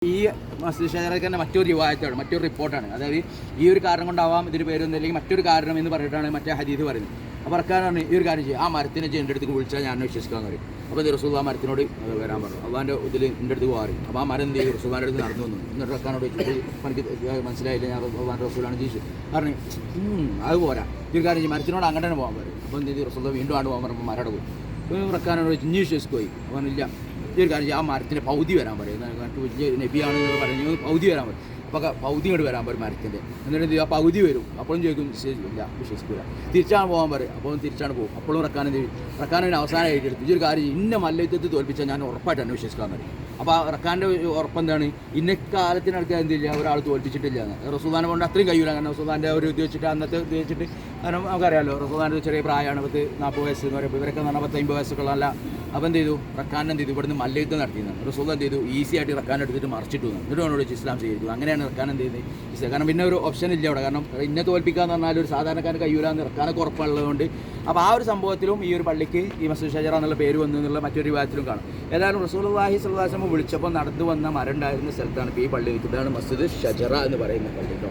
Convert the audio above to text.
ഈ മസ്ജിദ് ഷജറയ്ക്ക് തന്നെ മറ്റൊരു റിവായത്താണ്, മറ്റൊരു റിപ്പോർട്ടാണ്. അതായത് ഈ ഒരു കാരണം കൊണ്ടാവാം ഇതിന് പേരൊന്നും, അല്ലെങ്കിൽ മറ്റൊരു കാരണം എന്ന് പറഞ്ഞിട്ടാണ് മറ്റേ ഹദീസ് പറയുന്നത്. അപ്പോൾ ഇറക്കാനാണ് ഈ ഒരു കാര്യം ചെയ്യുക, ആ മരത്തിനെ എൻ്റെ അടുത്ത് വിളിച്ചാൽ ഞാൻ വിശ്വസിക്കാമെന്ന് പറയും. അപ്പോൾ റസൂൽ ആ മരത്തിനോട് വരാൻ പറഞ്ഞു. അള്ളാൻ്റെ ഇതിൽ എൻ്റെ അടുത്ത് പോകാറ്. അപ്പോൾ ആ മരം എന്ത് ചെയ്യും, റസൂലിൻ്റെ അടുത്ത് നടന്നു വന്നു. എന്നിട്ട് ഇറക്കാനോട് ചോദിച്ചിട്ട് എനിക്ക് മനസ്സിലായില്ല, ഞാൻ അള്ളാൻ്റെ റസൂലാണ് ചോദിച്ചു പറഞ്ഞു. അത് പോരാ, ഈ ഒരു കാര്യം മരത്തിനോട് അങ്ങനെ തന്നെ പോകാൻ പറയും. അപ്പോൾ എന്ത് ചെയ്തു, റസൂൽ വീണ്ടും ആണ് പോകാൻ പറഞ്ഞപ്പോൾ മരം പോയി. ഇറക്കാനോട് ഇനി വിശ്വസിക്കുകയും അവനില്ല, ഈ ഒരു കാര്യം ആ മരത്തിൻ്റെ പൗതി വരാൻ പറയും. വലിയ നബിയാണെന്ന് പറഞ്ഞു പൗതി വരാൻ പറയും. അപ്പോൾ പൗതി ഇങ്ങോട്ട് വരാൻ പറയും മരത്തിൻ്റെ. എന്നിട്ട് എന്ത് ചെയ്യും, ആ പൗതി വരും. അപ്പോഴും ചോദിക്കും വിശ്വസിക്കില്ല, വിശ്വസിക്കില്ല. തിരിച്ചാണ് പോകാൻ പറയും. അപ്പോൾ തിരിച്ചാണ് പോകും. അപ്പോഴും റക്കാനൊരു അവസാനം എഴുതിയെടുത്ത് ഈ ഒരു കാര്യം ഇന്ന മല്ലയുദ്ധത്തിൽ തോൽപ്പിച്ചാൽ ഞാൻ ഉറപ്പായിട്ട് തന്നെ വിശ്വസിക്കാമെന്ന് പറയും. അപ്പോൾ ആ റക്കാൻ്റെ ഉറപ്പെന്താണ്, ഇന്ന കാലത്തിനടുത്ത് എന്തില്ല ഒരാൾ തോൽപ്പിച്ചിട്ടില്ല എന്ന്. റസൂദാനെ കൊണ്ട് അത്രയും കഴിയില്ല. കാരണം റസൂദാൻ്റെ ഒരു ഇത് വെച്ചിട്ട് അന്നത്തെ ഇത് വെച്ചിട്ട്, കാരണം നമുക്കറിയാമല്ലോ റസൂദാൻ്റെ ചെറിയ പ്രായമാണ്, 40 വയസ്സ് എന്ന് പറയുമ്പോൾ ഇവരൊക്കെ 40-50 വയസ്സൊക്കെ ഉള്ള. അപ്പോൾ എന്ത് ചെയ്തു, റക്കാൻ എന്ത് ചെയ്തു, ഇവിടുന്ന് മല്ലയുദ്ധം നടത്തിയെന്നാണ്. റസൂൽ എന്ത് ചെയ്തു, ഈസി ആയിട്ട് റക്കാൻ എടുത്തിട്ട് മറിച്ചിട്ടു എന്നാണ്. എന്നിട്ട് അവനോട് ഇസ്ലാം സ്വീകരിച്ചു. അങ്ങനെയാണ് റക്കാൻ എന്ത് ചെയ്യുന്നത്. കാരണം പിന്നെ ഒരു ഓപ്ഷൻ ഇല്ല അവിടെ. കാരണം ഇന്നെ തോൽപ്പിക്കാന്ന് പറഞ്ഞാൽ ഒരു സാധാരണക്കാരൻ കഴിയൂലാന്ന് റക്കാനൊക്കെ ഉറപ്പുള്ളതുകൊണ്ട്. അപ്പോൾ ആ ഒരു സംഭവത്തിലും ഈ ഒരു പള്ളിക്ക് ഈ മസ്ജിദ് ഷജറ എന്നുള്ള പേര് വന്നു എന്നുള്ള മറ്റൊരു വിഭാഗത്തിലും കാണും. ഏതായാലും റസൂലുള്ളാഹി സ്വല്ലല്ലാഹു അലൈഹി വസല്ലം വിളിച്ചപ്പോൾ നടന്നു വന്ന മരം ഉണ്ടായിരുന്ന സ്ഥലത്താണ് ഇപ്പോൾ ഈ പള്ളി. ഇതാണ് മസ്ജിദ് ഷജറ എന്ന് പറയുന്ന പള്ളി കേട്ടോ.